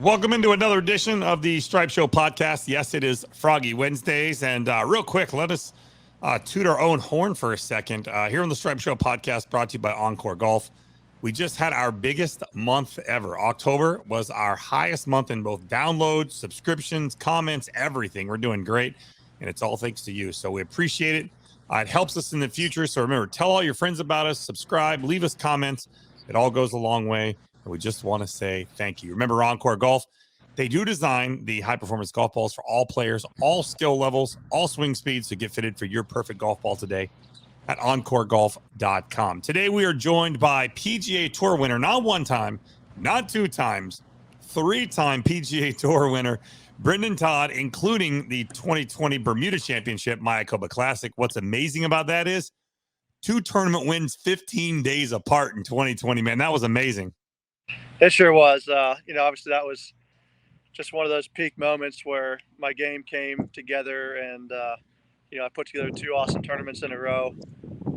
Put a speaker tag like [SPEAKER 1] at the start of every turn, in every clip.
[SPEAKER 1] Welcome into another edition of the Stripe Show podcast. Yes, it is Froggy Wednesdays. And real quick, let us toot our own horn for a second. Here on the Stripe Show podcast, brought to you by OnCore Golf. We just had our biggest month ever. October was our highest month in both downloads, subscriptions, comments, everything. We're doing great, and it's all thanks to you. So we appreciate it. It helps us in the future. So remember, tell all your friends about us, subscribe, leave us comments. It all goes a long way. And we just want to say thank you. Remember, OnCore Golf, they do design the high-performance golf balls for all players, all skill levels, all swing speeds to get fitted for your perfect golf ball today at OnCoreGolf.com. Today, we are joined by PGA Tour winner, not one time, not two times, three-time PGA Tour winner, Brendon Todd, including the 2020 Bermuda Championship Mayakoba Classic. What's amazing about that is 2 tournament wins 15 days apart in 2020, man. That was amazing.
[SPEAKER 2] It sure was. Obviously that was just one of those peak moments where my game came together and, I put together 2 awesome tournaments in a row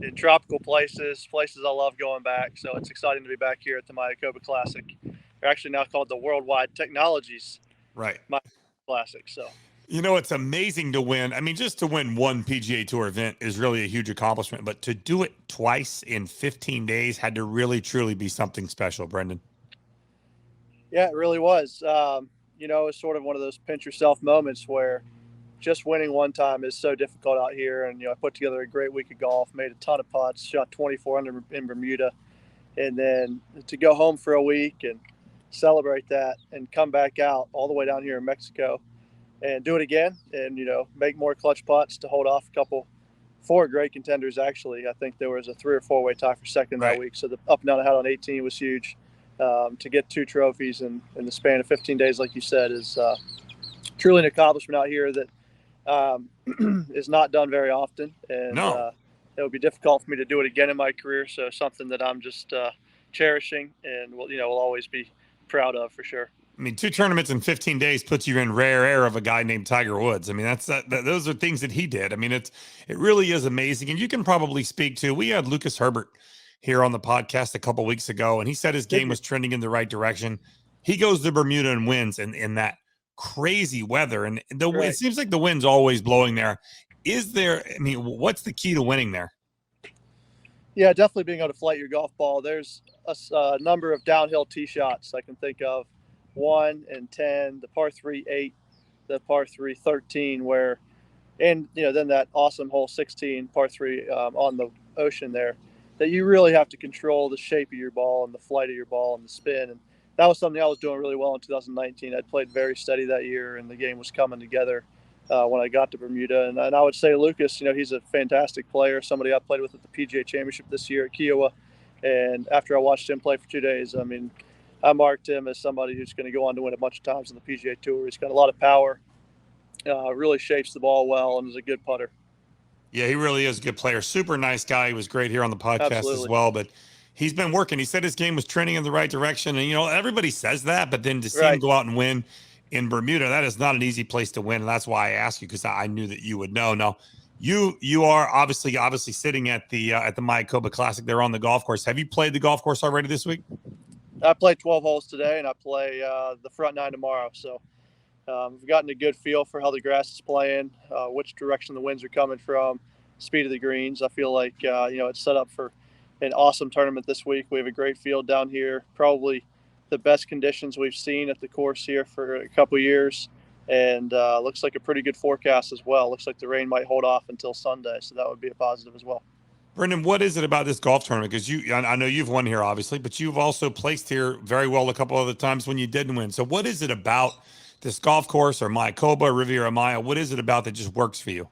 [SPEAKER 2] in tropical places I love going back. So it's exciting to be back here at the Mayakoba Classic. They're actually now called the Worldwide Technologies Mayakoba Classic. So,
[SPEAKER 1] it's amazing to win. I mean, just to win one PGA Tour event is really a huge accomplishment, but to do it twice in 15 days had to really, truly be something special, Brendon.
[SPEAKER 2] Yeah, it really was. It's sort of one of those pinch yourself moments where just winning one time is so difficult out here. And, I put together a great week of golf, made a ton of putts, shot 24 under in Bermuda. And then to go home for a week and celebrate that and come back out all the way down here in Mexico and do it again and, make more clutch putts to hold off 4 great contenders, actually. I think there was a 3 or 4-way tie for second that week. So the up and down I had on 18 was huge. To get 2 trophies in the span of 15 days, like you said, is truly an accomplishment out here that is not done very often. And it would be difficult for me to do it again in my career. So something that I'm just cherishing and will always be proud of for sure.
[SPEAKER 1] I mean, 2 tournaments in 15 days puts you in rare air of a guy named Tiger Woods. I mean, those are things that he did. I mean, it really is amazing. And you can probably speak to, we had Lucas Herbert here on the podcast a couple weeks ago, and he said his game was trending in the right direction. He goes to Bermuda and wins in that crazy weather. And it seems like the wind's always blowing there. What's the key to winning there?
[SPEAKER 2] Yeah, definitely being able to flight your golf ball. There's a number of downhill tee shots I can think of. 1 and 10, the par 3, 8, the par 3, 13, then that awesome hole 16, par 3 on the ocean there, that you really have to control the shape of your ball and the flight of your ball and the spin. And that was something I was doing really well in 2019. I'd played very steady that year, and the game was coming together when I got to Bermuda. And I would say Lucas, he's a fantastic player, somebody I played with at the PGA Championship this year at Kiowa. And after I watched him play for 2 days, I marked him as somebody who's going to go on to win a bunch of times on the PGA Tour. He's got a lot of power, really shapes the ball well, and is a good putter.
[SPEAKER 1] Yeah, he really is a good player. Super nice guy. He was great here on the podcast as well. But he's been working. He said his game was trending in the right direction. And, everybody says that. But then to see him go out and win in Bermuda, that is not an easy place to win. And that's why I asked you, because I knew that you would know. Now, you are obviously sitting at the Mayakoba Classic there on the golf course. Have you played the golf course already this week?
[SPEAKER 2] I played 12 holes today, and I play the front 9 tomorrow. So we've gotten a good feel for how the grass is playing, which direction the winds are coming from, speed of the greens. I feel like, it's set up for an awesome tournament this week. We have a great field down here, probably the best conditions we've seen at the course here for a couple years, and looks like a pretty good forecast as well. Looks like the rain might hold off until Sunday, so that would be a positive as well.
[SPEAKER 1] Brendon, what is it about this golf tournament? Because I know you've won here, obviously, but you've also placed here very well a couple other times when you didn't win. So what is it about this golf course or Mayakoba, Riviera Maya? What is it about that just works for you?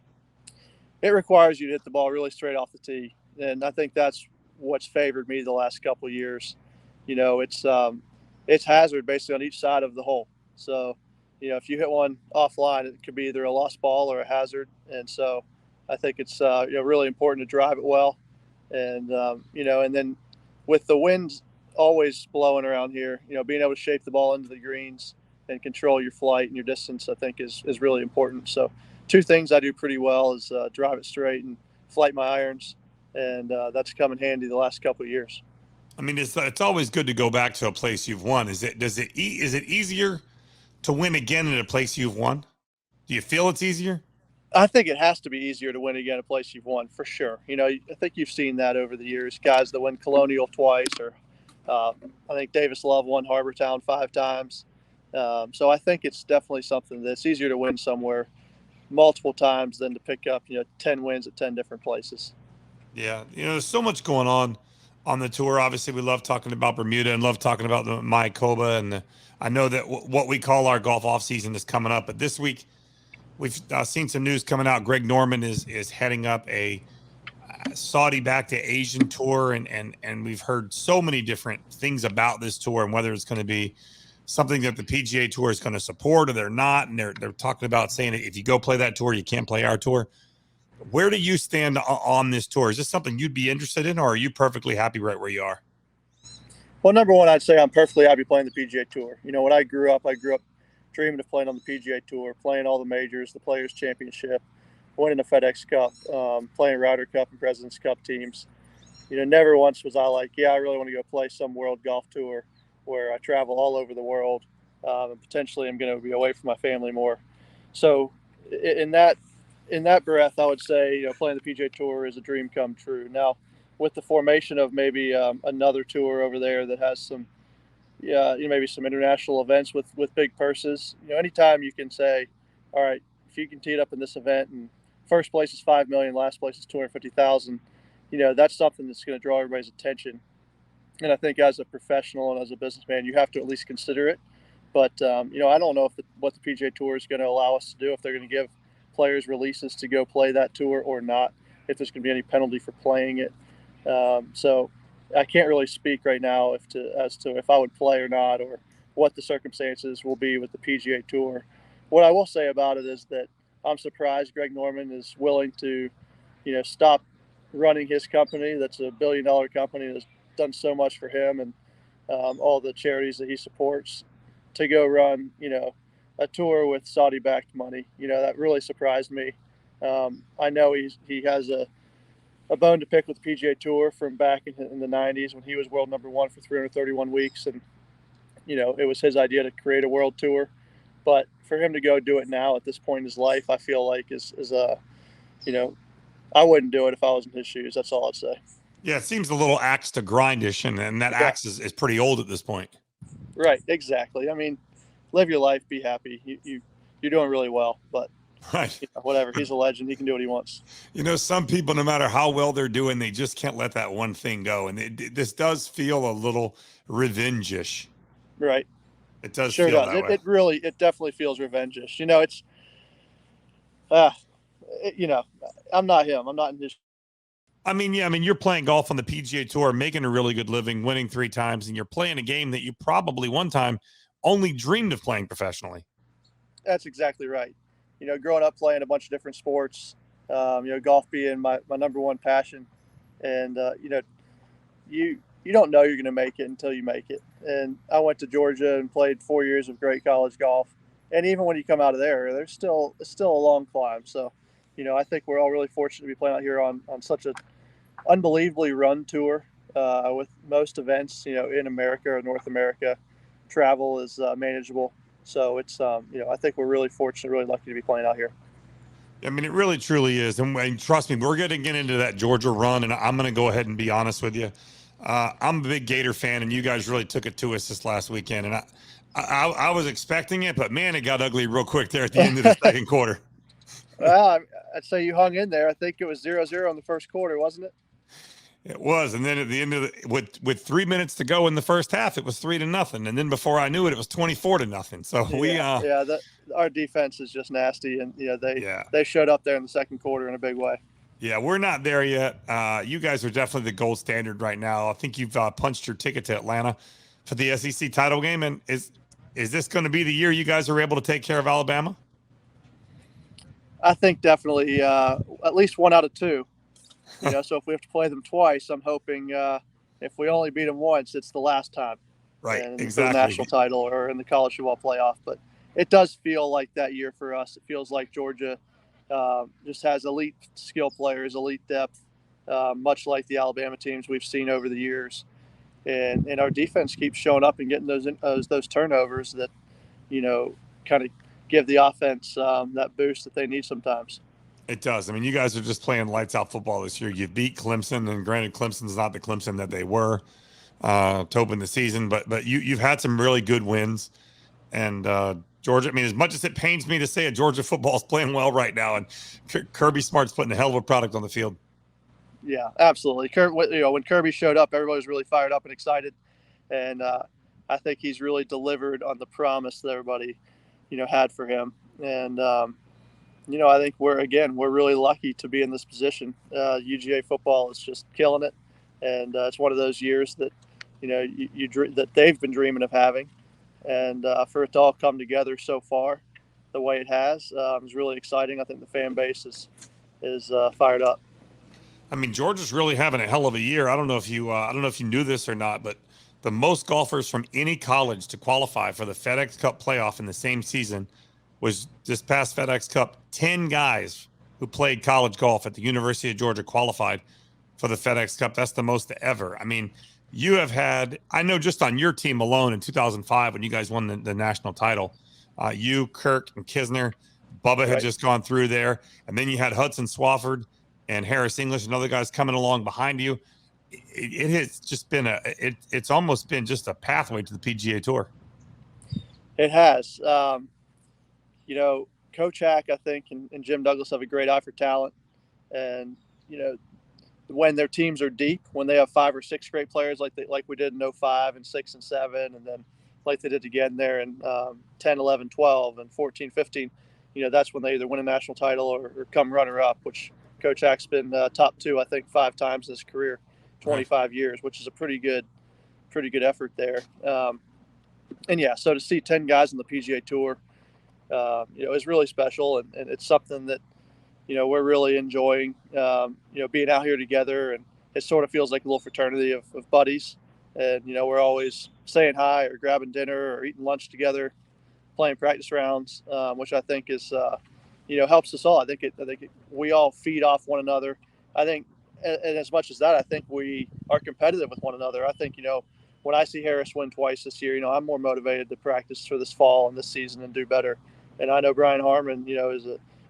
[SPEAKER 2] It requires you to hit the ball really straight off the tee. And I think that's what's favored me the last couple of years. It's hazard basically on each side of the hole. So, if you hit one offline, it could be either a lost ball or a hazard. And so I think it's really important to drive it well. And, and then with the wind always blowing around here, being able to shape the ball into the greens and control your flight and your distance, I think is really important. So 2 things I do pretty well is drive it straight and flight my irons. And that's come in handy the last couple of years.
[SPEAKER 1] I mean, it's always good to go back to a place you've won. Is it easier to win again at a place you've won? Do you feel it's easier?
[SPEAKER 2] I think it has to be easier to win again a place you've won, for sure. I think you've seen that over the years. Guys that win Colonial twice, or I think Davis Love won Harbortown 5 times. So I think it's definitely something that's easier to win somewhere multiple times than to pick up 10 wins at 10 different places.
[SPEAKER 1] Yeah, there's so much going on the tour. Obviously, we love talking about Bermuda and love talking about the Mayakoba, and I know that what we call our golf off season is coming up. But this week, we've seen some news coming out. Greg Norman is heading up a Saudi-backed Asian tour, and we've heard so many different things about this tour and whether it's going to be something that the PGA Tour is going to support or they're not. And they're talking about saying that if you go play that tour, you can't play our tour. Where do you stand on this tour? Is this something you'd be interested in, or are you perfectly happy right where you are?
[SPEAKER 2] Well, number one, I'd say I'm perfectly happy playing the PGA Tour. When I grew up dreaming of playing on the PGA Tour, playing all the majors, the Players Championship, winning the FedEx Cup, playing Ryder Cup and President's Cup teams. Never once was I like, I really want to go play some World Golf Tour where I travel all over the world, and potentially I'm going to be away from my family more. So in that breath, I would say playing the PGA Tour is a dream come true. Now, with the formation of maybe another tour over there that has some, maybe some international events with big purses. Anytime you can say, all right, if you can tee it up in this event and first place is $5 million, last place is $250,000, that's something that's going to draw everybody's attention. And I think as a professional and as a businessman, you have to at least consider it. But I don't know what the PGA Tour is going to allow us to do, if they're going to give players releases to go play that tour or not, if there's going to be any penalty for playing it. So I can't really speak right now as to if I would play or not, or what the circumstances will be with the PGA Tour. What I will say about it is that I'm surprised Greg Norman is willing to, stop running his company. That's a $1 billion company that's done so much for him and all the charities that he supports, to go run, a tour with Saudi-backed money. That really surprised me. I know he has a bone to pick with the PGA Tour from back in the 90s when he was world number one for 331 weeks. And, it was his idea to create a world tour. But for him to go do it now at this point in his life, I feel like is I wouldn't do it if I was in his shoes. That's all I'd say.
[SPEAKER 1] Yeah, it seems a little axe to grindish, and that axe is pretty old at this point.
[SPEAKER 2] Right, exactly. I mean, live your life, be happy. You're doing really well, but
[SPEAKER 1] right,
[SPEAKER 2] whatever. He's a legend. He can do what he wants.
[SPEAKER 1] Some people, no matter how well they're doing, they just can't let that one thing go. And this does feel a little revenge-ish.
[SPEAKER 2] Right.
[SPEAKER 1] It does.
[SPEAKER 2] Sure
[SPEAKER 1] feel
[SPEAKER 2] does.
[SPEAKER 1] that way.
[SPEAKER 2] It definitely feels revenge-ish. I'm not him. I'm not in his.
[SPEAKER 1] I mean, you're playing golf on the PGA Tour, making a really good living, winning 3 times, and you're playing a game that you probably one time only dreamed of playing professionally.
[SPEAKER 2] That's exactly right. Growing up playing a bunch of different sports, golf being my number one passion, and you don't know you're going to make it until you make it. And I went to Georgia and played 4 years of great college golf, and even when you come out of there, it's still a long climb. So, I think we're all really fortunate to be playing out here on such a unbelievably run tour, with most events, in America or North America. Travel is manageable. So it's, I think we're really fortunate, really lucky to be playing out here.
[SPEAKER 1] I mean, it really, truly is. And trust me, we're going to get into that Georgia run, and I'm going to go ahead and be honest with you. I'm a big Gator fan, and you guys really took it to us this last weekend. And I was expecting it, but man, it got ugly real quick there at the end of the second quarter.
[SPEAKER 2] Well, I'd say you hung in there. I think it was 0-0 in the first quarter, wasn't it?
[SPEAKER 1] It was, and then at the end of with 3 minutes to go in the first half, it was 3-0, and then before I knew it, it was 24-0. So
[SPEAKER 2] our defense is just nasty, and they showed up there in the second quarter in a big way.
[SPEAKER 1] Yeah, we're not there yet. You guys are definitely the gold standard right now. I think you've punched your ticket to Atlanta for the SEC title game, and is this going to be the year you guys are able to take care of Alabama?
[SPEAKER 2] I think definitely at least 1 out of 2. So if we have to play them twice, I'm hoping if we only beat them once, it's the last time.
[SPEAKER 1] Right,
[SPEAKER 2] exactly.
[SPEAKER 1] For the
[SPEAKER 2] national title or in the college football playoff. But it does feel like that year for us. It feels like Georgia just has elite skill players, elite depth, much like the Alabama teams we've seen over the years. And our defense keeps showing up and getting those turnovers that, kind of give the offense that boost that they need sometimes.
[SPEAKER 1] It does. I mean, you guys are just playing lights out football this year. You beat Clemson, and granted, Clemson's not the Clemson that they were to open the season, but you've had some really good wins. And Georgia, I mean, as much as it pains me to say it, Georgia football is playing well right now, and Kirby Smart's putting a hell of a product on the field.
[SPEAKER 2] Yeah, absolutely. When Kirby showed up, everybody was really fired up and excited, and I think he's really delivered on the promise that everybody, had for him. And I think we're really lucky to be in this position. UGA football is just killing it, and it's one of those years that that they've been dreaming of having, and for it to all come together so far, the way it has, is really exciting. I think the fan base is fired up.
[SPEAKER 1] I mean, Georgia's really having a hell of a year. I don't know if you knew this or not, but the most golfers from any college to qualify for the FedEx Cup playoff in the same season was this past FedEx Cup. 10 guys who played college golf at the University of Georgia qualified for the FedEx Cup. That's the most ever. I mean, you have had, I know just on your team alone in 2005 when you guys won the national title, you, Kirk, and Kisner, Bubba had just gone through there. And then you had Hudson Swafford and Harris English and other guys coming along behind you. It has just been it's almost been just a pathway to the PGA Tour.
[SPEAKER 2] It has. Coach Hack, I think, and Jim Douglas have a great eye for talent. And, when their teams are deep, when they have 5 or 6 great players like we did in 05 and 6 and 7, and then like they did again there in 10, 11, 12, and 14, 15, that's when they either win a national title or come runner-up, which Coach Hack's been top 2, I think, 5 times in his career, 25 years, which is a pretty good effort there. So to see 10 guys on the PGA Tour, is really special, and it's something that, we're really enjoying, being out here together, and it sort of feels like a little fraternity of buddies. And, we're always saying hi or grabbing dinner or eating lunch together, playing practice rounds, which I think is, helps us all. I think we all feed off one another. I think, and as much as that, I think we are competitive with one another. I think, when I see Harris win twice this year, I'm more motivated to practice for this fall and this season and do better. And I know Brian Harmon, is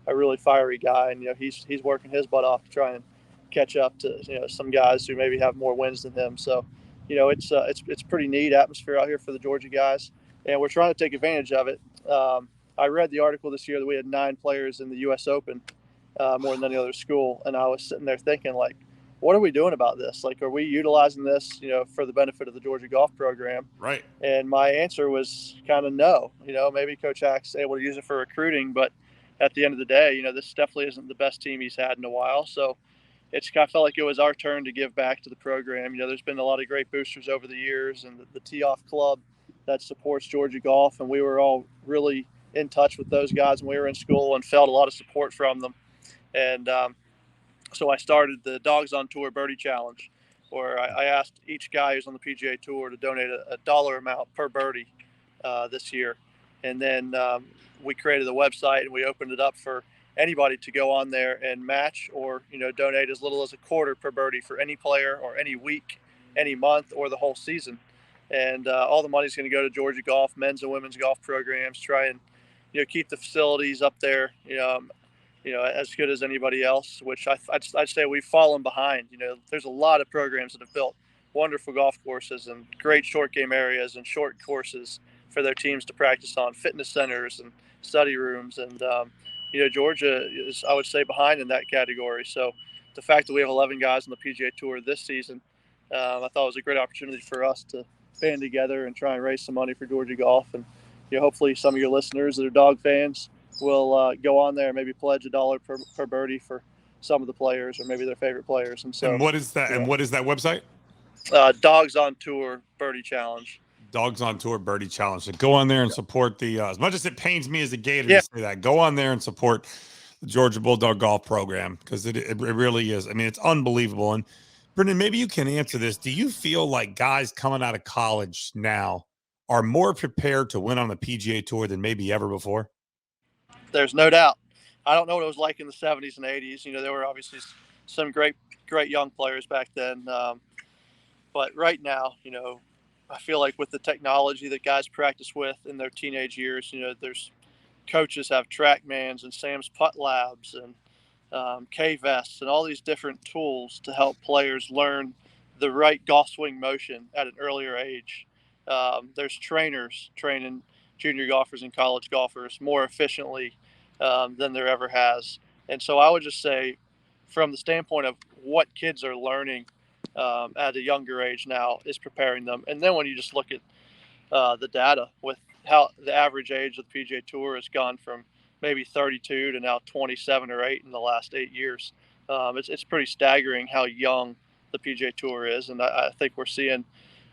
[SPEAKER 2] a really fiery guy, and he's working his butt off to try and catch up to some guys who maybe have more wins than him. So, it's pretty neat atmosphere out here for the Georgia guys, and we're trying to take advantage of it. I read the article this year that we had 9 players in the U.S. Open, more than any other school, and I was sitting there thinking, like, what are we doing about this? Like, are we utilizing this, for the benefit of the Georgia golf program?
[SPEAKER 1] Right.
[SPEAKER 2] And my answer was kind of no. Maybe Coach Hack's able to use it for recruiting, but at the end of the day, this definitely isn't the best team he's had in a while. So I felt like it was our turn to give back to the program. There's been a lot of great boosters over the years, and the Tee Off Club that supports Georgia golf, and we were all really in touch with those guys when we were in school and felt a lot of support from them. And so I started the Dogs on Tour Birdie Challenge, where I asked each guy who's on the PGA Tour to donate a dollar amount per birdie this year. And then we created a website, and we opened it up for anybody to go on there and match or, donate as little as a quarter per birdie for any player or any week, any month, or the whole season. And all the money is going to go to Georgia Golf, men's and women's golf programs, try and, keep the facilities up there, as good as anybody else, which I'd say we've fallen behind. There's a lot of programs that have built wonderful golf courses and great short game areas and short courses for their teams to practice on, fitness centers and study rooms. And, Georgia is, I would say, behind in that category. So the fact that we have 11 guys on the PGA Tour this season, I thought was a great opportunity for us to band together and try and raise some money for Georgia golf. And, hopefully some of your listeners that are dog fans will go on there and maybe pledge $1 per birdie for some of the players or maybe their favorite players. And so,
[SPEAKER 1] and what is that? And what is that website?
[SPEAKER 2] Dogs on Tour Birdie Challenge.
[SPEAKER 1] Dogs on Tour Birdie Challenge. So go on there and support the. As much as it pains me as a Gator to say that, go on there and support the Georgia Bulldog Golf Program, because it really is. I mean, it's unbelievable. And Brendon, maybe you can answer this. Do you feel like guys coming out of college now are more prepared to win on the PGA Tour than maybe ever before?
[SPEAKER 2] There's no doubt. I don't know what it was like in the 70s and 80s. There were obviously some great young players back then. But right now, I feel like with the technology that guys practice with in their teenage years, there's coaches have TrackMans and Sam's Putt Labs and K-Vests and all these different tools to help players learn the right golf swing motion at an earlier age. There's trainers training junior golfers and college golfers more efficiently than there ever has. And so I would just say, from the standpoint of what kids are learning at a younger age now, is preparing them. And then when you just look at the data with how the average age of the PGA Tour has gone from maybe 32 to now 27 or 8 in the last 8 years. It's pretty staggering how young the PGA Tour is, and I think we're seeing,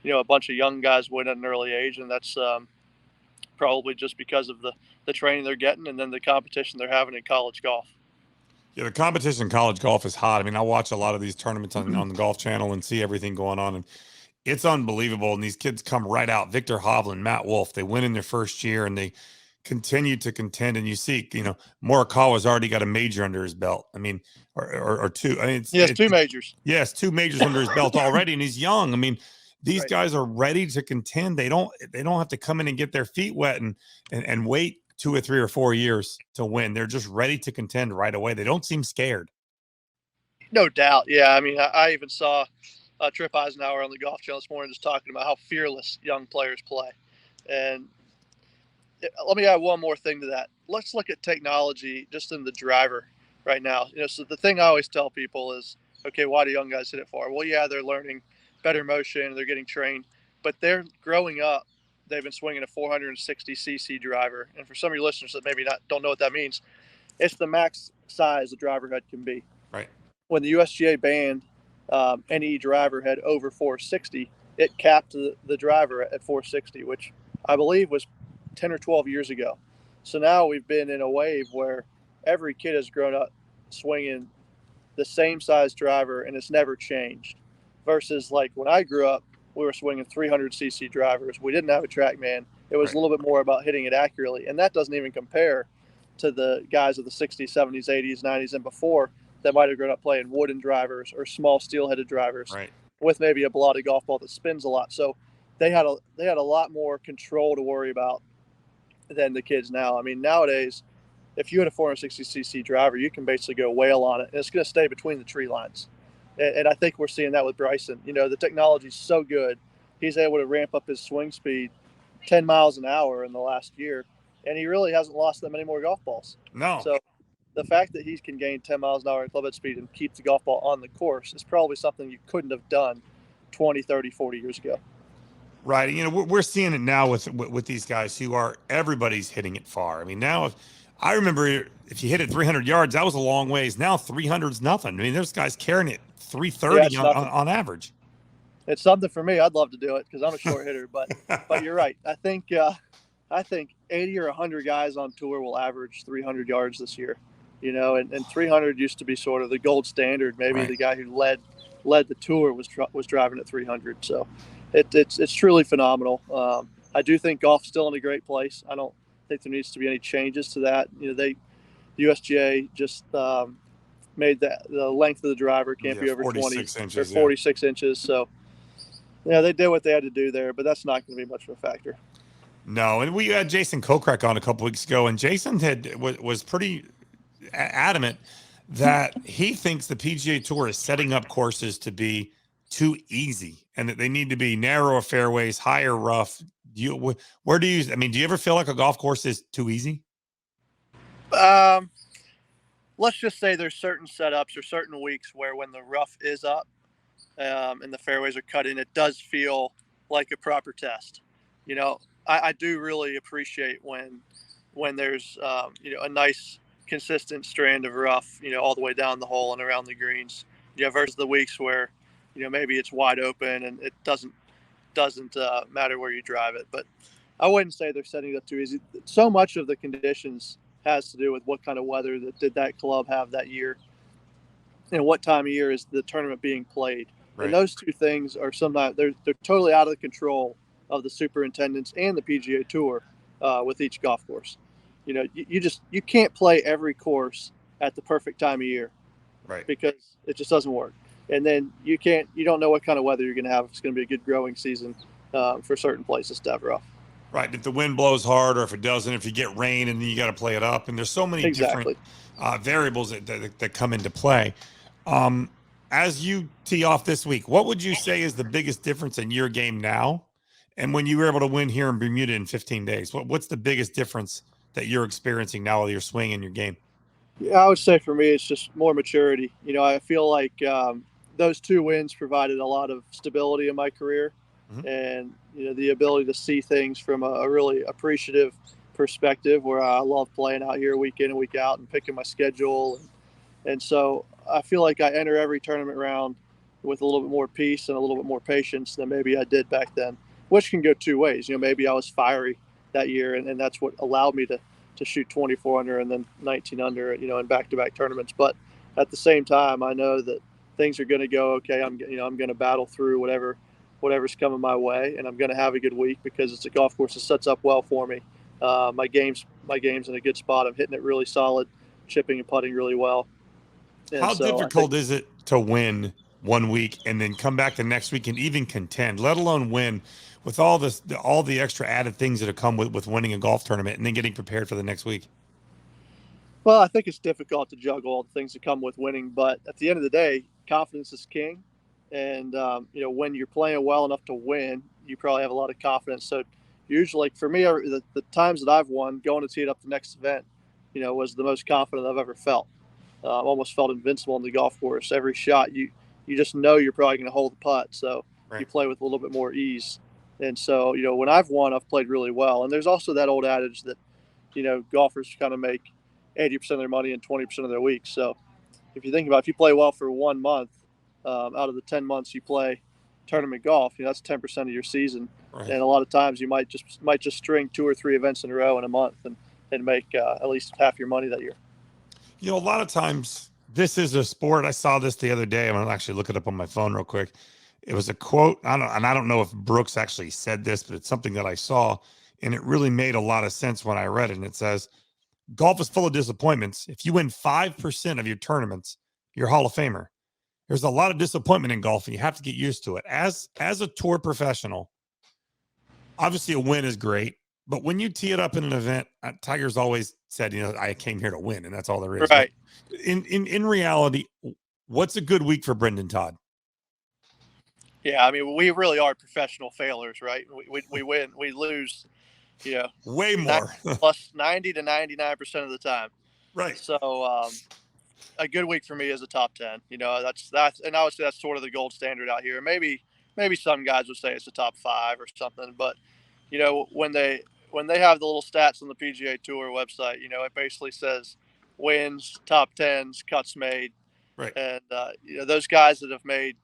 [SPEAKER 2] a bunch of young guys win at an early age, and that's probably just because of the training they're getting and then the competition they're having in college golf.
[SPEAKER 1] Yeah, the competition in college golf is hot. I mean, I watch a lot of these tournaments on the Golf Channel and see everything going on, and it's unbelievable. And these kids come right out. Victor Hovland, Matt Wolff, they win in their first year and they continue to contend. And you see, Morikawa's already got a major under his belt. I mean, or two. I mean,
[SPEAKER 2] he has two majors.
[SPEAKER 1] Yes, two majors under his belt already, and he's young. I mean, these
[SPEAKER 2] Right.
[SPEAKER 1] guys are ready to contend. They don't have to come in and get their feet wet and wait 2 or 3 or 4 years to win. They're just ready to contend right away. They don't seem scared.
[SPEAKER 2] No doubt. Yeah. I mean, I even saw Trip Eisenhower on the Golf Channel this morning just talking about how fearless young players play. And let me add one more thing to that. Let's look at technology just in the driver right now. So the thing I always tell people is, okay, why do young guys hit it far? Well, yeah, they're learning better motion, they're getting trained, but they're growing up. They've been swinging a 460 cc driver, and for some of your listeners that maybe don't know what that means, it's the max size a driver head can be.
[SPEAKER 1] Right.
[SPEAKER 2] When the USGA banned any driver head over 460, it capped the driver at 460, which I believe was 10 or 12 years ago. So now we've been in a wave where every kid has grown up swinging the same size driver, and it's never changed. Versus like when I grew up, we were swinging 300 cc drivers. We didn't have a TrackMan. It was
[SPEAKER 1] Right.
[SPEAKER 2] a little bit more about hitting it accurately, and that doesn't even compare to the guys of the 60s, 70s, 80s, 90s, and before that might have grown up playing wooden drivers or small steel-headed drivers,
[SPEAKER 1] Right.
[SPEAKER 2] with maybe a Bilotti golf ball that spins a lot. So they had a lot more control to worry about than the kids now. I mean, nowadays, if you had a 460 cc driver, you can basically go whale on it, and it's going to stay between the tree lines. And I think we're seeing that with Bryson. The technology's so good. He's able to ramp up his swing speed 10 miles an hour in the last year, and he really hasn't lost that many more golf balls.
[SPEAKER 1] No.
[SPEAKER 2] So the fact that he can gain 10 miles an hour in club head speed and keep the golf ball on the course is probably something you couldn't have done 20, 30, 40 years ago.
[SPEAKER 1] Right. We're seeing it now with these guys everybody's hitting it far. I mean, now I remember if you hit it 300 yards, that was a long ways. Now 300's nothing. I mean, there's guys carrying it 330 on average.
[SPEAKER 2] It's something for me. I'd love to do it because I'm a short hitter, but you're right. I think 80 or 100 guys on tour will average 300 yards this year. And 300 used to be sort of the gold standard. Maybe
[SPEAKER 1] Right.
[SPEAKER 2] The guy who led the tour was driving at 300. So it's truly phenomenal. I do think golf's still in a great place. I don't think there needs to be any changes to that. The USGA just made the length of the driver can't be over 20
[SPEAKER 1] inches,
[SPEAKER 2] or 46 inches. So they did what they had to do there, but that's not going to be much of a factor.
[SPEAKER 1] No, and we had Jason Kokrak on a couple weeks ago, and Jason was pretty adamant that he thinks the PGA Tour is setting up courses to be too easy, and that they need to be narrower fairways, higher rough. Do you ever feel like a golf course is too easy?
[SPEAKER 2] Let's just say there's certain setups or certain weeks where when the rough is up and the fairways are cut in, it does feel like a proper test. I do really appreciate when there's a nice consistent strand of rough, all the way down the hole and around the greens. Versus the weeks where maybe it's wide open and it doesn't matter where you drive it. But I wouldn't say they're setting it up too easy. So much of the conditions has to do with what kind of weather did that club have that year, and what time of year is the tournament being played. Right. And those two things are sometimes they're totally out of the control of the superintendents and the PGA Tour with each golf course. You can't play every course at the perfect time of year,
[SPEAKER 1] right?
[SPEAKER 2] Because it just doesn't work. And then you don't know what kind of weather you're going to have. It's going to be a good growing season for certain places to have rough.
[SPEAKER 1] Right. If the wind blows hard or if it doesn't, if you get rain and then you got to play it up. And there's so many different variables that come into play. As you tee off this week, what would you say is the biggest difference in your game now and when you were able to win here in Bermuda in 15 days? What's the biggest difference that you're experiencing now with your swing and your game?
[SPEAKER 2] Yeah, I would say for me, it's just more maturity. I feel like those 2 wins provided a lot of stability in my career, and the ability to see things from a really appreciative perspective, where I love playing out here week in and week out and picking my schedule, and so I feel like I enter every tournament round with a little bit more peace and a little bit more patience than maybe I did back then, which can go 2 ways. Maybe I was fiery that year, and that's what allowed me to shoot 24 under and then 19 under, in back-to-back tournaments. But at the same time, I know that things are going to go okay. I'm going to battle through whatever's coming my way, and I'm going to have a good week because it's a golf course that sets up well for me. My game's in a good spot. I'm hitting it really solid, chipping and putting really well. And
[SPEAKER 1] how difficult is it to win one week and then come back the next week and even contend, let alone win, with all the extra added things that have come with winning a golf tournament and then getting prepared for the next week?
[SPEAKER 2] Well, I think it's difficult to juggle all the things that come with winning, but at the end of the day, confidence is king. And when you're playing well enough to win, you probably have a lot of confidence. So usually, for me, the times that I've won, going to tee it up the next event, was the most confident I've ever felt. Almost felt invincible on the golf course. Every shot, you just know you're probably going to hold the putt, so you play with a little bit more ease. And so, when I've won, I've played really well. And there's also that old adage that, golfers kind of make 80% of their money in 20% of their weeks. So if you think about it, if you play well for 1 month, out of the 10 months you play tournament golf, that's 10% of your season. Right. And a lot of times you might just string 2 or 3 events in a row in a month and make at least half your money that year.
[SPEAKER 1] A lot of times this is a sport. I saw this the other day. I'm going to actually look it up on my phone real quick. It was a quote. I don't know if Brooks actually said this, but it's something that I saw, and it really made a lot of sense when I read it. And it says, golf is full of disappointments. If you win 5% of your tournaments, you're Hall of Famer. There's a lot of disappointment in golf, and you have to get used to it. As a tour professional, obviously a win is great, but when you tee it up in an event, Tiger's always said, I came here to win, and that's all there is.
[SPEAKER 2] Right.
[SPEAKER 1] In reality, what's a good week for Brendon Todd?
[SPEAKER 2] Yeah, I mean, we really are professional failures, right? We win, we lose,
[SPEAKER 1] way more,
[SPEAKER 2] plus 90 to 99% of the time.
[SPEAKER 1] Right.
[SPEAKER 2] So a good week for me is a top 10. That's and I would say that's sort of the gold standard out here. Maybe some guys would say it's a top 5 or something, but when they have the little stats on the PGA Tour website, it basically says wins, top 10s, cuts made,
[SPEAKER 1] right?
[SPEAKER 2] And those guys that have made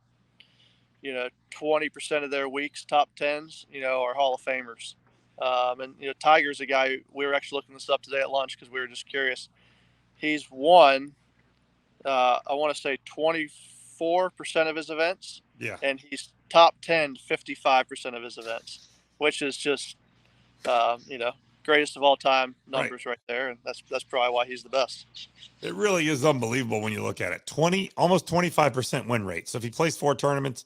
[SPEAKER 2] 20% of their weeks top 10s, are Hall of Famers. And Tiger's a guy. We were actually looking this up today at lunch because we were just curious. He's won, I want to say 24% of his events.
[SPEAKER 1] Yeah.
[SPEAKER 2] And he's top 10 55% of his events, which is just greatest of all time numbers right there, and that's probably why he's the best.
[SPEAKER 1] It really is unbelievable when you look at it. Almost 25% win rate. So if he plays 4 tournaments,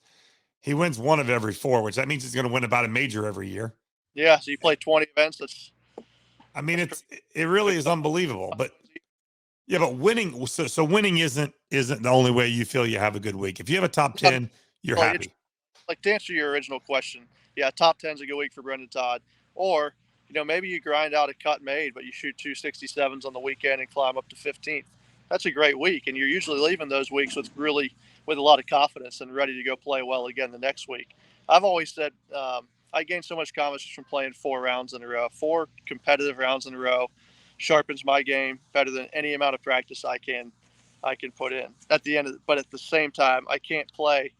[SPEAKER 1] he wins 1 of every 4, which that means he's going to win about a major every year.
[SPEAKER 2] Yeah, so you play 20 events.
[SPEAKER 1] It really is unbelievable. But yeah, but winning. So winning isn't the only way you feel you have a good week. If you have a top 10, you're happy.
[SPEAKER 2] Like, to answer your original question, yeah, top 10 is a good week for Brendon Todd. Or maybe you grind out a cut made, but you shoot 267s on the weekend and climb up to 15th. That's a great week, and you're usually leaving those weeks with a lot of confidence and ready to go play well again the next week. I've always said I gained so much confidence from playing 4 rounds in a row, 4 competitive rounds in a row. Sharpens my game better than any amount of practice I can put in. But at the same time, I can't play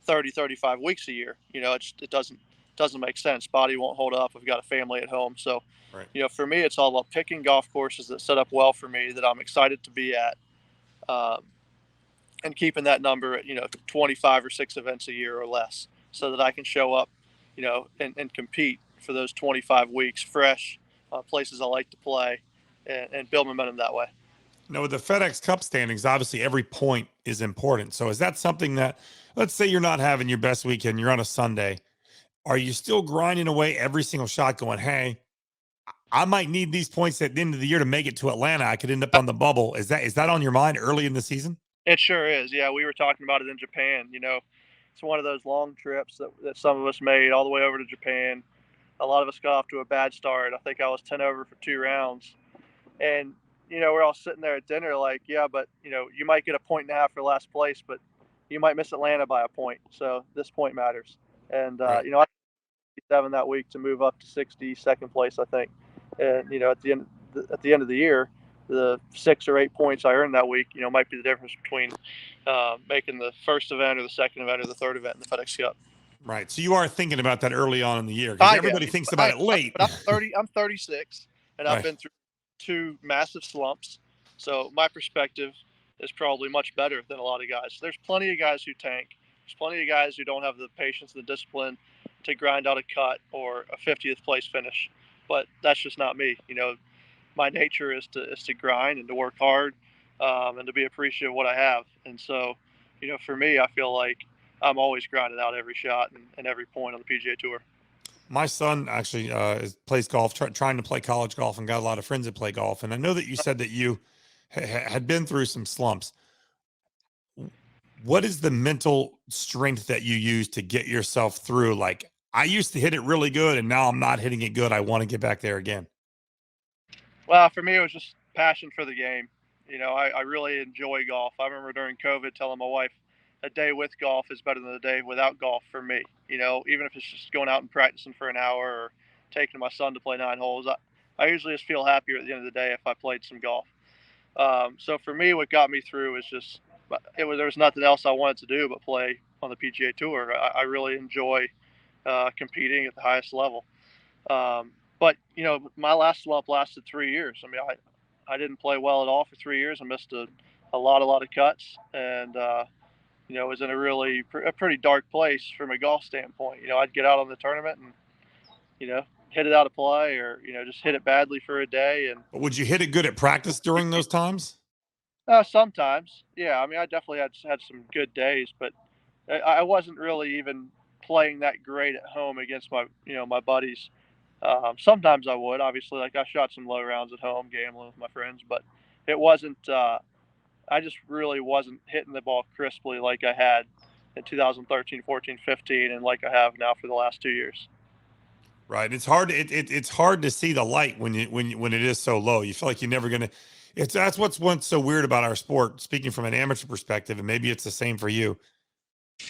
[SPEAKER 2] 30, 35 weeks a year. It doesn't make sense. Body won't hold up. I've got a family at home. So, right. For me, it's all about picking golf courses that set up well for me, that I'm excited to be at, and keeping that number at, 25 or 6 events a year or less, so that I can show up, and compete for those 25 weeks fresh, places I like to play, and build momentum that way.
[SPEAKER 1] With the FedEx Cup standings, obviously every point is important. So is that something that, let's say you're not having your best weekend, you're on a Sunday, are you still grinding away every single shot going, hey, I might need these points at the end of the year to make it to Atlanta. I could end up on the bubble. Is that on your mind early in the season?
[SPEAKER 2] It sure is. Yeah, we were talking about it in Japan. It's one of those long trips that some of us made all the way over to Japan. A lot of us got off to a bad start. I think I was 10 over for 2 rounds. And, we're all sitting there at dinner like, yeah, but, you might get a point and a half for last place, but you might miss Atlanta by a point. So this point matters. And,
[SPEAKER 1] Right.
[SPEAKER 2] I 7 that week to move up to 62nd place, I think. And, at the end of the year, the 6 or 8 points I earned that week, might be the difference between making the first event or the second event or the third event in the FedEx Cup.
[SPEAKER 1] Right. So you are thinking about that early on in the year because
[SPEAKER 2] I
[SPEAKER 1] everybody
[SPEAKER 2] am.
[SPEAKER 1] thinks about it late.
[SPEAKER 2] But I'm 36, and I've
[SPEAKER 1] Right.
[SPEAKER 2] been through 2 massive slumps. So my perspective is probably much better than a lot of guys. There's plenty of guys who tank. There's plenty of guys who don't have the patience and the discipline to grind out a cut or a 50th place finish. But that's just not me. My nature is to grind and to work hard, and to be appreciative of what I have. And so, for me, I feel like I'm always grinding out every shot and every point on the PGA Tour.
[SPEAKER 1] My son actually plays golf, trying to play college golf, and got a lot of friends that play golf. And I know that you said that you had been through some slumps. What is the mental strength that you use to get yourself through? Like, I used to hit it really good, and now I'm not hitting it good. I want to get back there again.
[SPEAKER 2] Well, for me, it was just passion for the game. I really enjoy golf. I remember during COVID telling my wife, a day with golf is better than a day without golf for me. Even if it's just going out and practicing for an hour or taking my son to play 9 holes, I usually just feel happier at the end of the day if I played some golf. So for me, what got me through is just there was nothing else I wanted to do but play on the PGA Tour. I really enjoy competing at the highest level. But my last slump lasted 3 years. I mean, I didn't play well at all for 3 years. I missed a lot of cuts, and was in a pretty dark place from a golf standpoint. I'd get out on the tournament and hit it out of play, or just hit it badly for a day. And
[SPEAKER 1] But would you hit it good at practice during those times?
[SPEAKER 2] sometimes, yeah. I mean, I definitely had some good days, but I wasn't really even playing that great at home against my buddies. Sometimes I would, obviously, like I shot some low rounds at home gambling with my friends, but it wasn't. I just really wasn't hitting the ball crisply like I had in 2013, 14, 15, and like I have now for the last 2 years.
[SPEAKER 1] Right. It's hard. It's hard to see the light when it is so low. You feel like you're never gonna. That's what's so weird about our sport. Speaking from an amateur perspective, and maybe it's the same for you.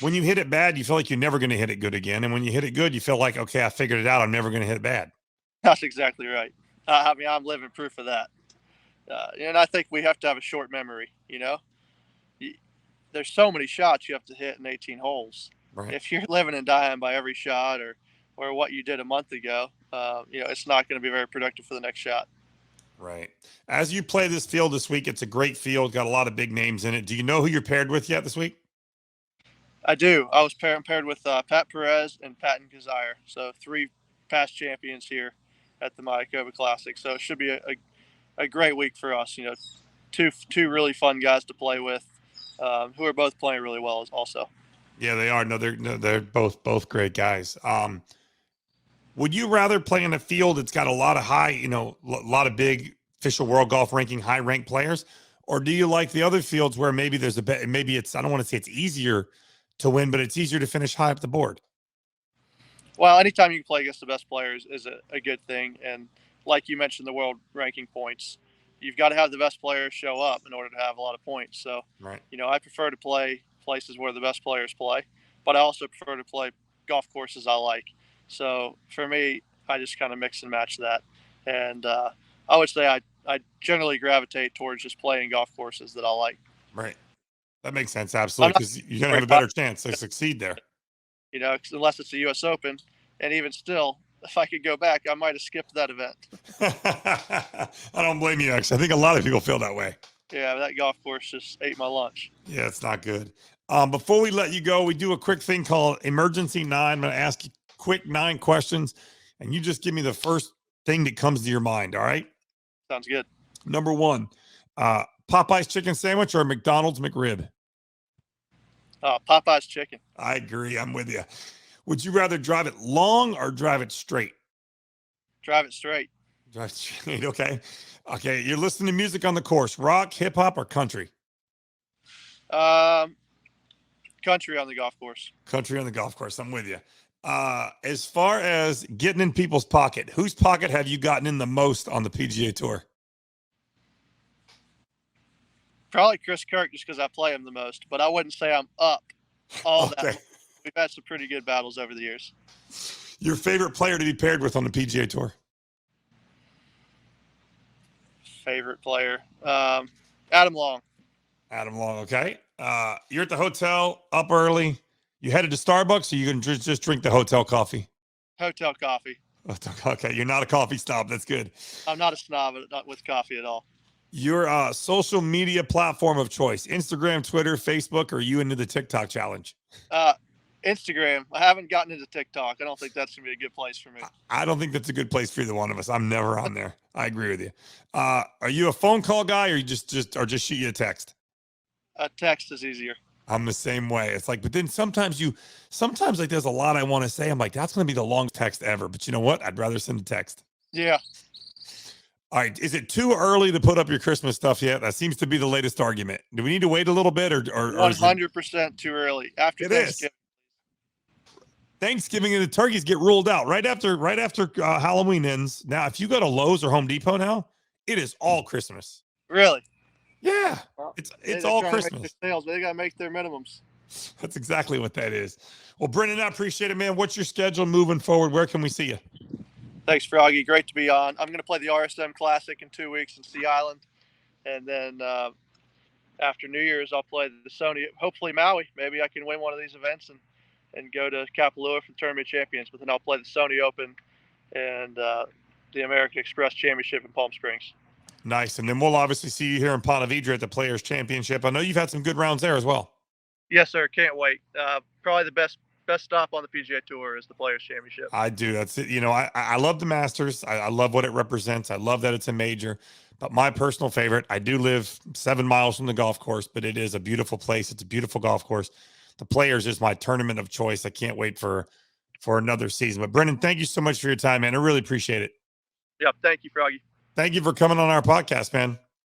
[SPEAKER 1] When you hit it bad, you feel like you're never going to hit it good again. And when you hit it good, you feel like, okay, I figured it out. I'm never going to hit it bad.
[SPEAKER 2] That's exactly right. I mean, I'm living proof of that. And I think we have to have a short memory. There's so many shots you have to hit in 18 holes.
[SPEAKER 1] Right.
[SPEAKER 2] If you're living and dying by every shot or what you did a month ago, it's not going to be very productive for the next shot.
[SPEAKER 1] Right. As you play this field this week, it's a great field, got a lot of big names in it. Do you know who you're paired with yet this week?
[SPEAKER 2] I do. I was paired with Pat Perez and Patton Kazire. So 3 past champions here at the Mayakoba Classic. So it should be a great week for us. Two really fun guys to play with, who are both playing really well also.
[SPEAKER 1] Yeah, they are. No, they're both great guys. Would you rather play in a field that's got a lot of a lot of big official world golf ranking, high ranked players, or do you like the other fields where maybe there's maybe I don't want to say it's easier to win, but it's easier to finish high up the board?
[SPEAKER 2] Well, anytime you can play against the best players is a good thing. And like you mentioned, the world ranking points, you've got to have the best players show up in order to have a lot of points. So,
[SPEAKER 1] right.
[SPEAKER 2] I prefer to play places where the best players play, but I also prefer to play golf courses I like. So for me, I just kind of mix and match that. And I would say I generally gravitate towards just playing golf courses that I like.
[SPEAKER 1] Right. That makes sense. Absolutely. Because you're going to have a better chance to succeed there.
[SPEAKER 2] Unless it's the U.S. Open. And even still, if I could go back, I might have skipped that event.
[SPEAKER 1] I don't blame you, actually. I think a lot of people feel that way.
[SPEAKER 2] Yeah, that golf course just ate my lunch.
[SPEAKER 1] Yeah, it's not good. Before we let you go, we do a quick thing called Emergency 9. I'm going to ask you quick 9 questions, and you just give me the first thing that comes to your mind, all right?
[SPEAKER 2] Sounds good.
[SPEAKER 1] Number 1, Popeye's chicken sandwich or McDonald's McRib?
[SPEAKER 2] Popeye's chicken.
[SPEAKER 1] I agree. I'm with you. Would you rather drive it long or drive it straight?
[SPEAKER 2] Drive it straight.
[SPEAKER 1] Drive it straight. Okay. Okay. You're listening to music on the course, rock, hip hop, or country?
[SPEAKER 2] Country on the golf course.
[SPEAKER 1] Country on the golf course. I'm with you. As far as getting in people's pocket, whose pocket have you gotten in the most on the PGA Tour?
[SPEAKER 2] Probably Chris Kirk, just because I play him the most. But I wouldn't say I'm up all
[SPEAKER 1] Okay.
[SPEAKER 2] that. We've had some pretty good battles over the years.
[SPEAKER 1] Your favorite player to be paired with on the PGA Tour?
[SPEAKER 2] Favorite player, Adam Long.
[SPEAKER 1] Adam Long. Okay. You're at the hotel, up early. You headed to Starbucks, or you can just drink the hotel coffee?
[SPEAKER 2] Hotel coffee.
[SPEAKER 1] Okay. You're not a coffee snob. That's good.
[SPEAKER 2] I'm not a snob, not with coffee at all.
[SPEAKER 1] Your social media platform of choice: Instagram, Twitter, Facebook, or are you into the TikTok challenge?
[SPEAKER 2] Instagram. I haven't gotten into TikTok. I don't think that's gonna be a good place for me.
[SPEAKER 1] I don't think that's a good place for either one of us. I'm never on there. I agree with you. Are you a phone call guy, or you just shoot you a text?
[SPEAKER 2] A text is easier.
[SPEAKER 1] I'm the same way. It's like, but then sometimes like there's a lot I want to say. I'm like, that's going to be the longest text ever. But you know what? I'd rather send a text.
[SPEAKER 2] Yeah.
[SPEAKER 1] All right. Is it too early to put up your Christmas stuff yet? That seems to be the latest argument. Do we need to wait a little bit, or
[SPEAKER 2] 100% too early? After Thanksgiving.
[SPEAKER 1] Thanksgiving and the turkeys get ruled out right after Halloween ends. Now, if you go to Lowe's or Home Depot now, it is all Christmas.
[SPEAKER 2] Really?
[SPEAKER 1] Yeah,
[SPEAKER 2] Well,
[SPEAKER 1] it's all Christmas.
[SPEAKER 2] Sales. They gotta make their minimums.
[SPEAKER 1] That's exactly what that is. Well, Brendon, I appreciate it, man. What's your schedule moving forward? Where can we see you?
[SPEAKER 2] Thanks, Froggy. Great to be on. I'm going to play the RSM Classic in 2 weeks in Sea Island. And then after New Year's, I'll play the Sony, hopefully Maui. Maybe I can win one of these events and go to Kapalua for the Tournament of Champions. But then I'll play the Sony Open and the American Express Championship in Palm Springs.
[SPEAKER 1] Nice. And then we'll obviously see you here in Ponte Vedra at the Players Championship. I know you've had some good rounds there as well.
[SPEAKER 2] Yes, sir. Can't wait. Probably the best stop on the PGA Tour is the Players Championship.
[SPEAKER 1] I do. That's it. You know, I love the Masters. I love what it represents. I love that it's a major. But my personal favorite, I do live 7 miles from the golf course, but it is a beautiful place. It's a beautiful golf course. The Players is my tournament of choice. I can't wait for another season. But Brendon, thank you so much for your time, man. I really appreciate it.
[SPEAKER 2] Yep. Thank you, Froggy.
[SPEAKER 1] Thank you for coming on our podcast, man.